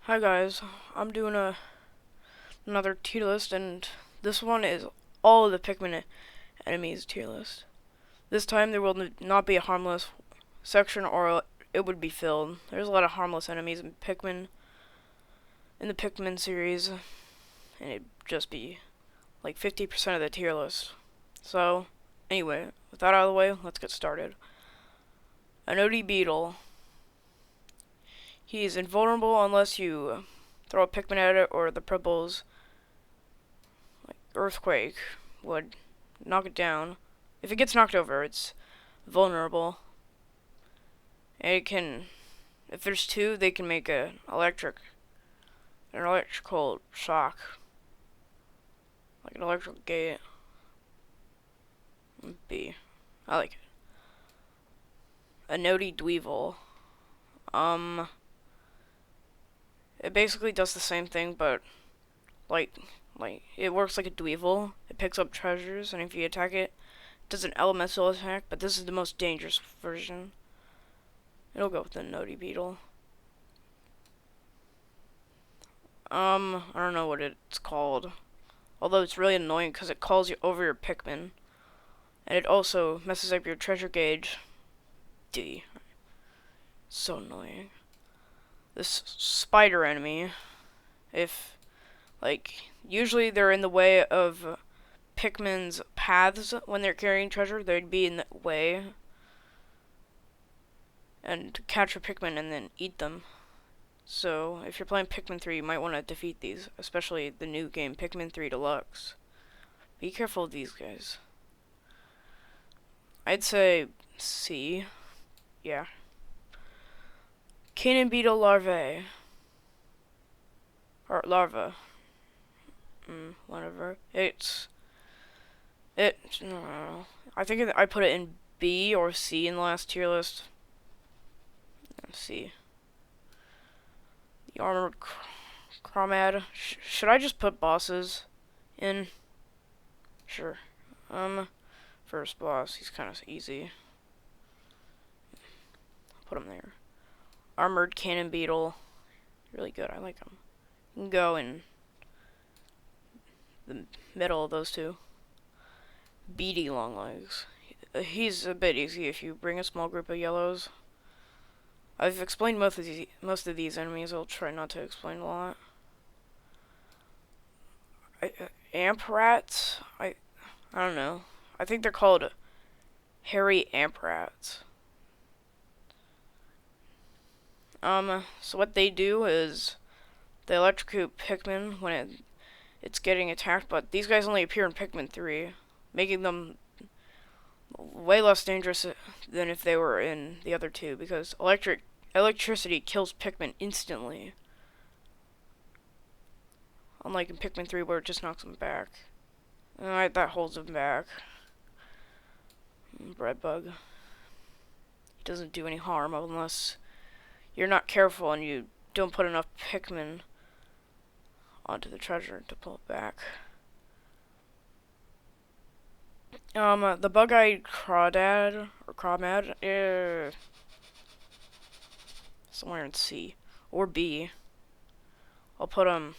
Hi guys, I'm doing another tier list, and this one is all of the Pikmin enemies tier list. This time there will not be a harmless section, or it would be filled. There's a lot of harmless enemies in the Pikmin series, and it'd just be like 50% of the tier list. So, anyway, with that out of the way, let's get started. Anoti Beetle. He's invulnerable unless you throw a Pikmin at it, or the purple's Earthquake would knock it down. If it gets knocked over, it's vulnerable. And it can, if there's two, they can make an electrical shock, like an electrical gate. B. I like it. A Noti Dweevil. It basically does the same thing, but like it works like a Dweevil. It picks up treasures, and if you attack it, it does an elemental attack. But this is the most dangerous version. It'll go with the Noti Beetle. I don't know what it's called. Although it's really annoying because it calls you over your Pikmin. And it also messes up your treasure gauge. D. So annoying. This spider enemy, usually they're in the way of Pikmin's paths when they're carrying treasure, they'd be in the way. And catch a Pikmin and then eat them. So, if you're playing Pikmin 3, you might want to defeat these, especially the new game, Pikmin 3 Deluxe. Be careful of these guys. I'd say C. Yeah. Cannon Beetle Larvae. Or Larva. Whatever. No. I think I put it in B or C in the last tier list. C. The armored Crawdad. Should I just put bosses in? Sure. First boss. He's kind of easy. Put him there. Armored Cannon Beetle. Really good. I like him. You can go in the middle of those two. Beady Longlegs. He's a bit easy if you bring a small group of yellows. I've explained most of these enemies. I'll try not to explain a lot. Amp rats. I don't know. I think they're called hairy amp rats. So what they do is they electrocute Pikmin when it's getting attacked, but these guys only appear in Pikmin 3, making them way less dangerous than if they were in the other two, because electricity kills Pikmin instantly. Unlike in Pikmin 3 where it just knocks them back. Alright, that holds them back. Breadbug. He doesn't do any harm unless you're not careful and you don't put enough Pikmin onto the treasure to pull it back. The bug-eyed Crawdad, or Crawdad, somewhere in C. Or B. I'll put him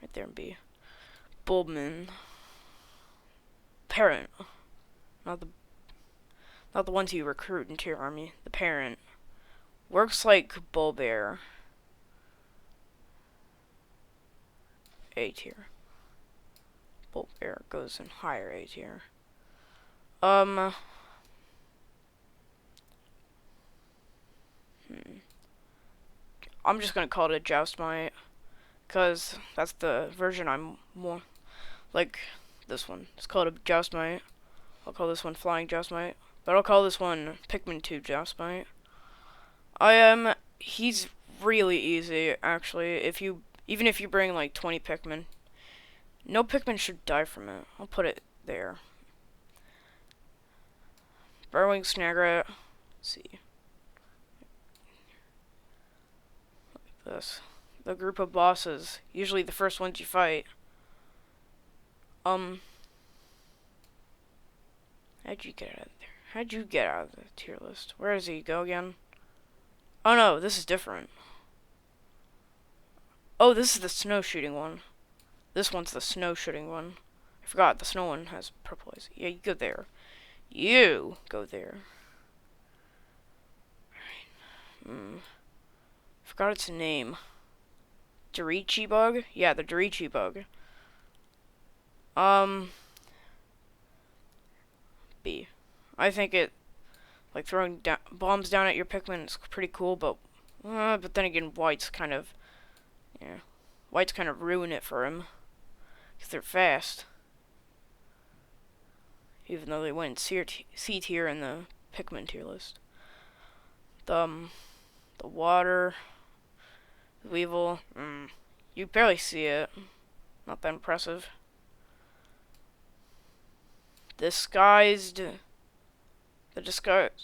right there in B. Bulbman. Parent. Not the ones you recruit into your army. The parent. Works like Bulbear. A tier. Bulbear goes in higher A tier. I'm just gonna call it a Joustmite, because that's the version I'm more like. This one. It's called a Joustmite. I'll call this one Flying Joustmite, but I'll call this one Pikmin 2 Joustmite. He's really easy, actually. Even if you bring like 20 Pikmin, no Pikmin should die from it. I'll put it there. Burrowing Snagger. Let's see. Look at this. The group of bosses. Usually the first ones you fight. How'd you get out of there? How'd you get out of the tier list? Where does he go again? Oh no, this is different. Oh, this is the snow shooting one. This one's the snow shooting one. I forgot the snow one has purple eyes. Yeah, you go there. You go there. Forgot its name. Doodlebug? Yeah, the Doodlebug. B. I think it, like, throwing bombs down at your Pikmin is pretty cool, but then again, white's kind of ruin it for him. Because they're fast. Even though they went C tier in the Pikmin tier list. The water, the Weevil, you barely see it. Not that impressive. The disguise,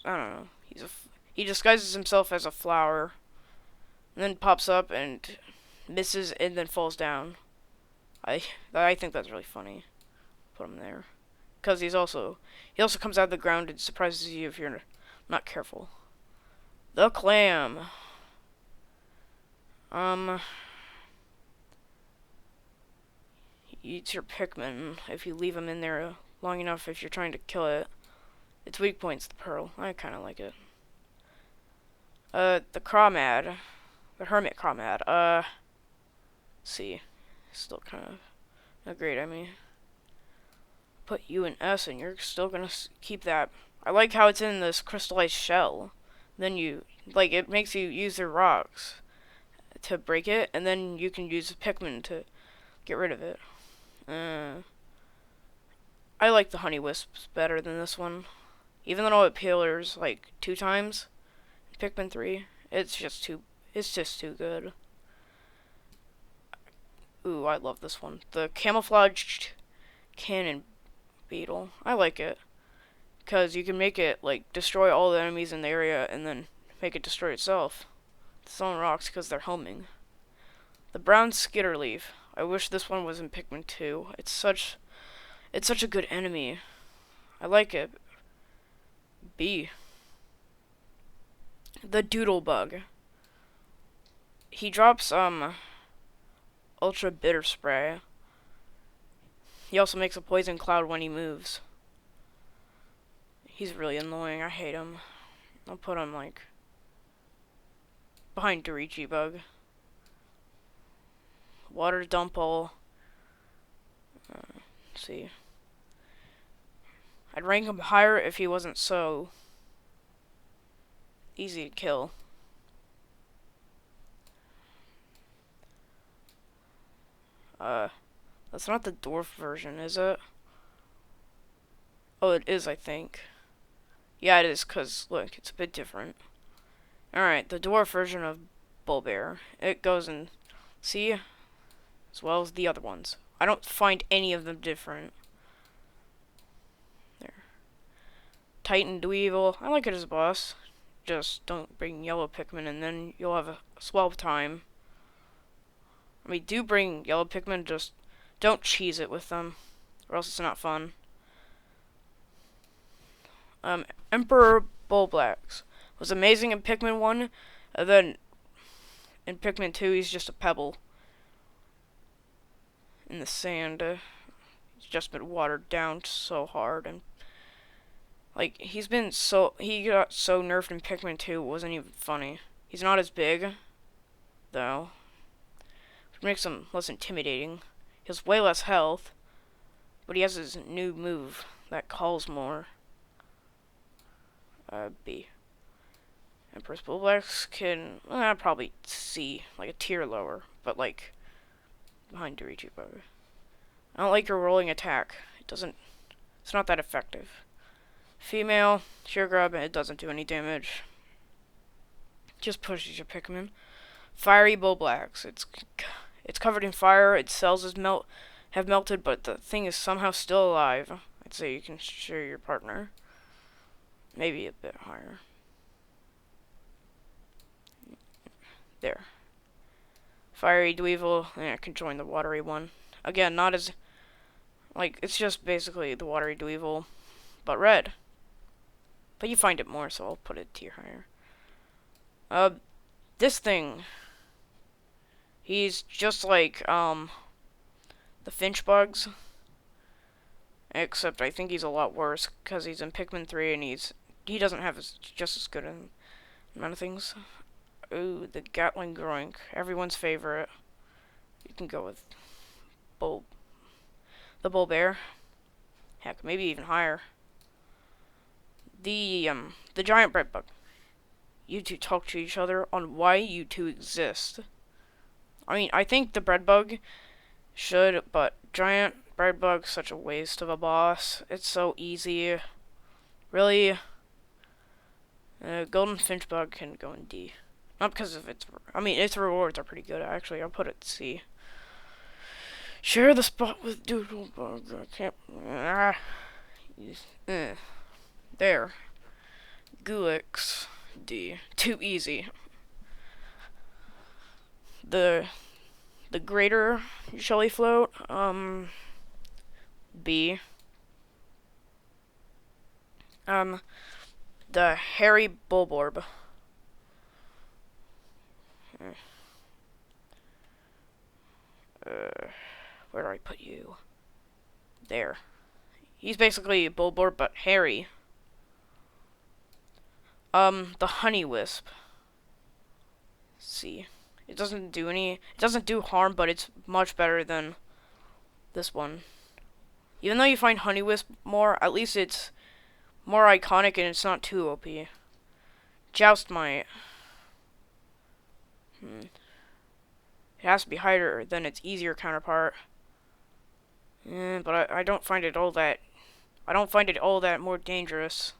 I don't know. He disguises himself as a flower, and then pops up and misses and then falls down. I think that's really funny. Put him there, because he also comes out of the ground and surprises you if you're not careful. The clam. He eats your Pikmin if you leave him in there long enough. If you're trying to kill it, its weak point's the pearl. I kind of like it. The Crawdad, the hermit Crawdad. See, still kind of not great. I mean, put you in S, and you're still gonna keep that. I like how it's in this crystallized shell. Then it makes you use their rocks to break it, and then you can use the Pikmin to get rid of it. I like the honey wisps better than this one. Even though it peelers like 2 times in Pikmin 3, it's just too good. Ooh, I love this one. The camouflaged cannon beetle. I like it. Because you can make it, like, destroy all the enemies in the area and then make it destroy itself. It's on rocks because they're homing. The brown skitter leaf. I wish this one was in Pikmin 2. It's such a good enemy. I like it. B. The Doodlebug. He drops, ultra bitter spray. He also makes a poison cloud when he moves. He's really annoying. I hate him. I'll put him, like, behind Doodlebug. Water Dumple. Let's see. I'd rank him higher if he wasn't so easy to kill. That's not the dwarf version, is it? Oh, it is, I think. Yeah, it is, because, look, it's a bit different. Alright, the dwarf version of Bulbear. It goes in C, as well as the other ones. I don't find any of them different. There. Titan Dweevil. I like it as a boss. Just don't bring yellow Pikmin, and then you'll have a swell time. I mean, do bring yellow Pikmin, just don't cheese it with them, or else it's not fun. Emperor Bulblax was amazing in Pikmin 1, and then in Pikmin 2 he's just a pebble in the sand. He's just been watered down so hard, and like he got so nerfed in Pikmin 2 it wasn't even funny. He's not as big though, which makes him less intimidating. He has way less health, but he has his new move that calls more. B. Empress Bulblax can probably C, like a tier lower, but like behind Doodlebug. I don't like your rolling attack. It's not that effective. Female, sheer grub, it doesn't do any damage. Just pushes your Pikmin. Fiery Bulblax. It's covered in fire. Its cells have melted, but the thing is somehow still alive. I'd say you can share your partner. Maybe a bit higher. There. Fiery Dweevil, yeah, can join the watery one. Again, not as, like, it's just basically the watery Dweevil, but red. But you find it more, so I'll put it tier higher. This thing. He's just like the finch bugs, except I think he's a lot worse because he's in Pikmin 3 and he doesn't have just as good an amount of things. Ooh, the Gatling Groink, everyone's favorite. You can go with the Bull Bear. Heck, maybe even higher. The giant bread bug. You two talk to each other on why you two exist. I mean, I think the bread bug should, but giant bread bug's such a waste of a boss. It's so easy. Really, golden finch bug can go in D. Not because of its, I mean, its rewards are pretty good, actually. I'll put it C. Share the spot with Doodlebug. I can't, there. Gulex, D. Too easy. The greater Shelly Float, B. The hairy Bulborb. Where do I put you? There. He's basically a Bulborb, but hairy. The Honey Wisp. See. It doesn't do harm, but it's much better than this one. Even though you find Honey Wisp more, at least it's more iconic and it's not too OP. Joust Mite. It has to be higher than its easier counterpart. But I don't find it all that. I don't find it all that more dangerous.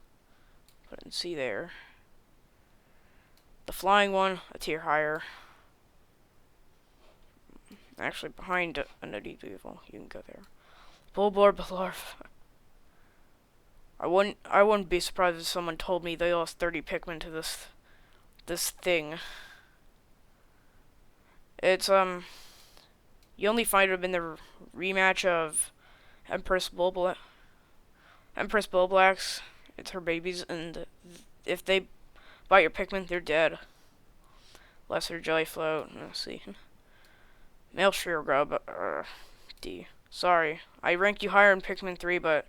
Put it in C there. The flying one, a tier higher. Actually, behind a nutty Beetle, you can go there. Bulborb Larvae. I wouldn't be surprised if someone told me they lost 30 Pikmin to this thing. It's you only find them in the rematch of Empress Bulblacks. It's her babies, and if they bite your Pikmin, they're dead. Lesser Jelly Float. Let's see. Male Shreer Grub. D. Sorry, I ranked you higher in Pikmin 3, but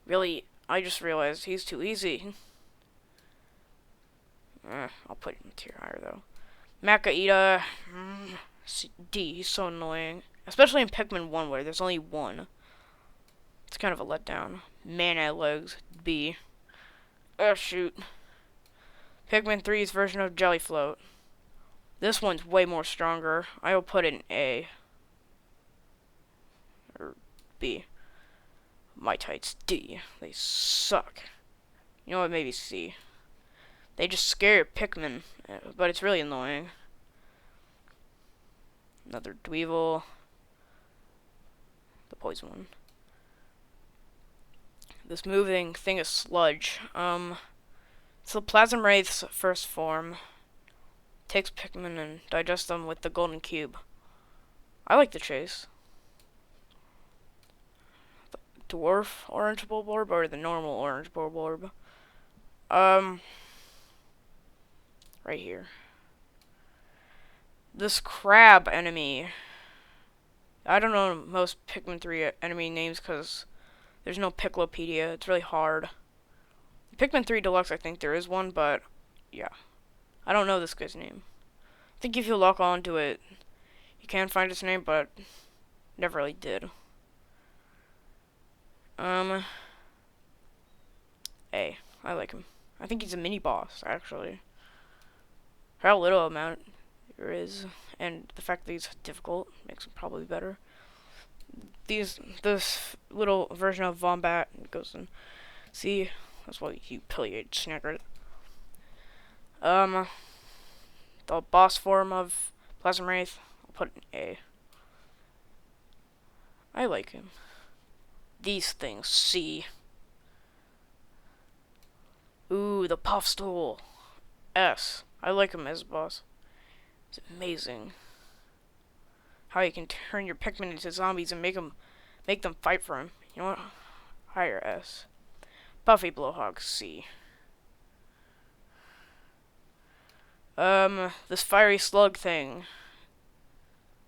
really, I just realized he's too easy. I'll put him tier higher though. Macaita. D. He's so annoying, especially in Pikmin 1 where there's only one. It's kind of a letdown. Mana Legs. B. Oh shoot. Pikmin 3's version of Jelly Float. This one's way more stronger. I will put it in A. Or B. My tights D. They suck. You know what? Maybe C. They just scare your Pikmin, but it's really annoying. Another Dweevil. The poison one. This moving thing is Sludge. It's the Plasm Wraith's first form. Takes Pikmin and digests them with the golden cube. I like the chase. The dwarf orange Bulborb or the normal orange Bulborb? Right here. This crab enemy. I don't know most Pikmin 3 enemy names because there's no Piclopedia. It's really hard. Pikmin 3 Deluxe, I think there is one, but yeah. I don't know this guy's name. I think if you lock onto it, you can find his name, but never really did. A. I like him. I think he's a mini boss, actually. How little amount there is, and the fact that he's difficult makes him probably better. This little version of Vombat goes in. See, that's why you pillaged Snagger. The boss form of Plasma Wraith, I'll put in A. I like him. These things, C. Ooh, the Puffstool, S. I like him as a boss. It's amazing how you can turn your Pikmin into zombies and make them fight for him. You know what? Higher S. Buffy Blowhogs, C. This fiery slug thing.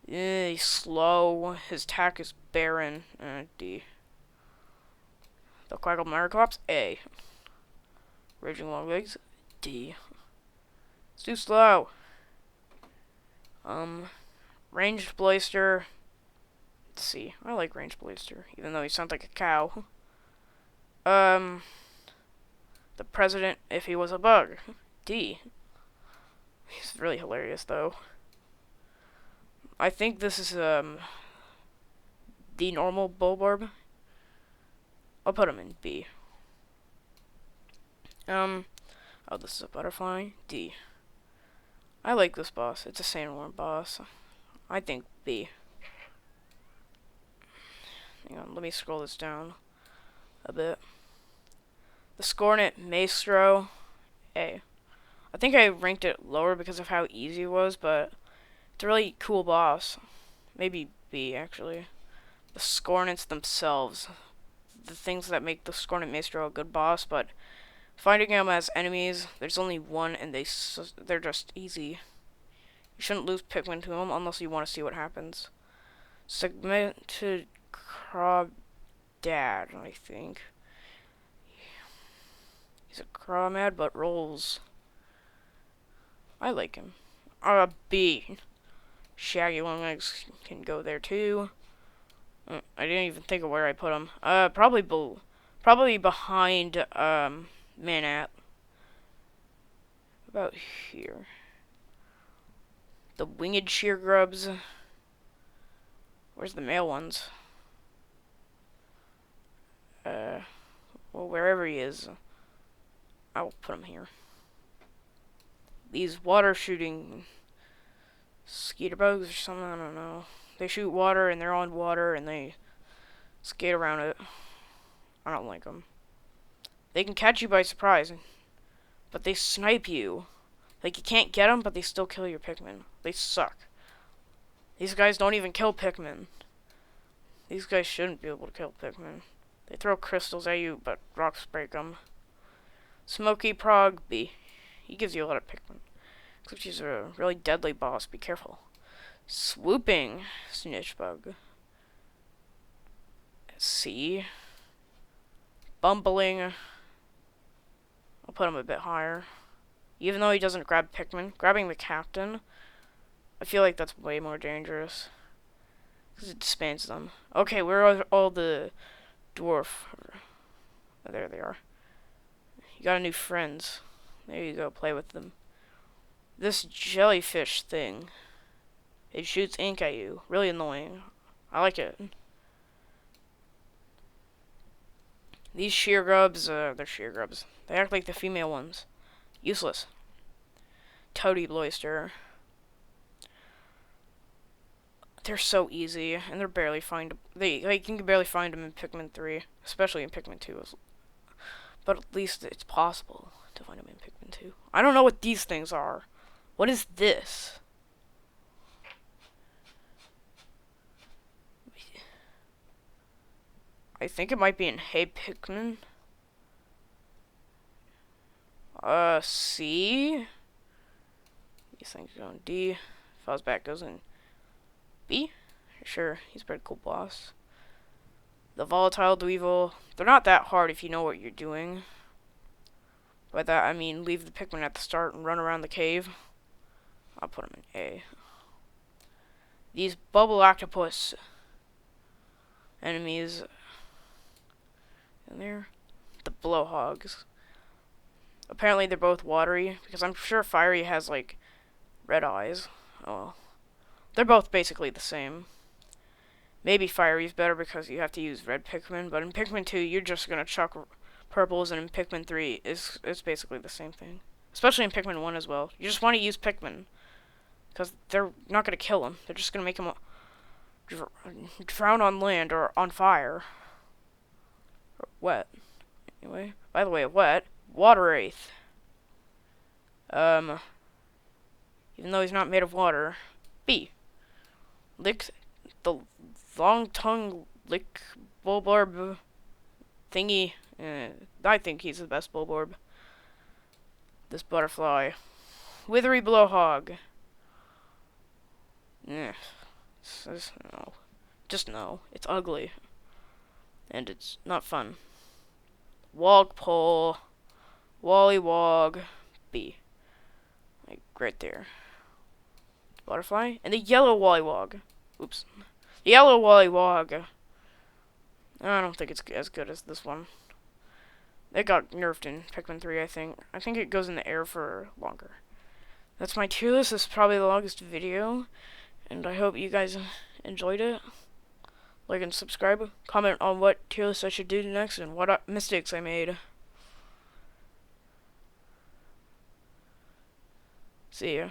He's slow. His attack is barren. D. The Quackle A. Raging long legs. D. It's too slow. Ranged Blaster. C. I like Ranged Blaster, even though he sounds like a cow. The President, if he was a bug. D. He's really hilarious, though. I think this is, the normal Bulborb. I'll put him in B. Oh, this is a butterfly. D. I like this boss. It's a sandworm boss. I think B. Hang on, let me scroll this down a bit. The Scornet Maestro. A. I think I ranked it lower because of how easy it was, but it's a really cool boss. Maybe B, actually. The Scornets themselves. The things that make the Scornet Maestro a good boss, but fighting them as enemies, there's only one, and they're just easy. You shouldn't lose Pikmin to them unless you want to see what happens. Segmented Crawdad, I think. He's a Crawmad, but rolls. I like him. B. Shaggy long legs can go there too. I didn't even think of where I put him. Probably behind Manat. About here. The winged sheer grubs. Where's the male ones? Well, wherever he is, I will put him here. These water shooting Skitter bugs or something, I don't know. They shoot water and they're on water and they skate around it. I don't like them. They can catch you by surprise, but they snipe you. Like, you can't get them, but they still kill your Pikmin. They suck. These guys don't even kill Pikmin. These guys shouldn't be able to kill Pikmin. They throw crystals at you, but rocks break them. Smoky Prog B. He gives you a lot of Pikmin. Except he's a really deadly boss. Be careful. Swooping Snitchbug. C. Bumbling. I'll put him a bit higher. Even though he doesn't grab Pikmin, grabbing the captain, I feel like that's way more dangerous. Because it disbands them. Okay, where are all the dwarf? Oh, there they are. You got a new friends. There you go, play with them. This jellyfish thing. It shoots ink at you. Really annoying. I like it. These sheer grubs, they're sheer grubs. They act like the female ones. Useless. Toady Bloister. They're so easy, and they're barely you can barely find them in Pikmin 3, especially in Pikmin 2. But at least it's possible to find them in Pikmin 2. I don't know what these things are. What is this? I think it might be in Hey Pikmin. C. These things go in D. Fuzzback goes in B. Sure, he's a pretty cool boss. The Volatile Dweevil. They're not that hard if you know what you're doing. By that I mean leave the Pikmin at the start and run around the cave. I'll put them in A. These Bubble Octopus enemies. And they're the Blowhogs. Apparently they're both watery, because I'm sure Fiery has, like, red eyes. Oh well. They're both basically the same. Maybe Fiery's better because you have to use red Pikmin, but in Pikmin 2 you're just gonna chuck purples, and in Pikmin 3 it's basically the same thing. Especially in Pikmin 1 as well. You just want to use Pikmin, because they're not gonna kill them. They're just gonna make them drown on land or on fire. Or wet. Anyway, by the way, wet. Water Wraith. Even though he's not made of water. B. Lick the long tongue lick Bulborb thingy. I think he's the best Bulborb. This butterfly. Withery Blowhog. No. Just no. It's ugly. And it's not fun. Wogpole. Wollywog. B. Like, right there. Butterfly. And the yellow Wollywog. Oops. The yellow Wollywog. I don't think it's as good as this one. It got nerfed in Pikmin 3, I think. I think it goes in the air for longer. That's my tier list. This is probably the longest video. And I hope you guys enjoyed it. Like and subscribe. Comment on what tier list I should do next and what mistakes I made. See ya.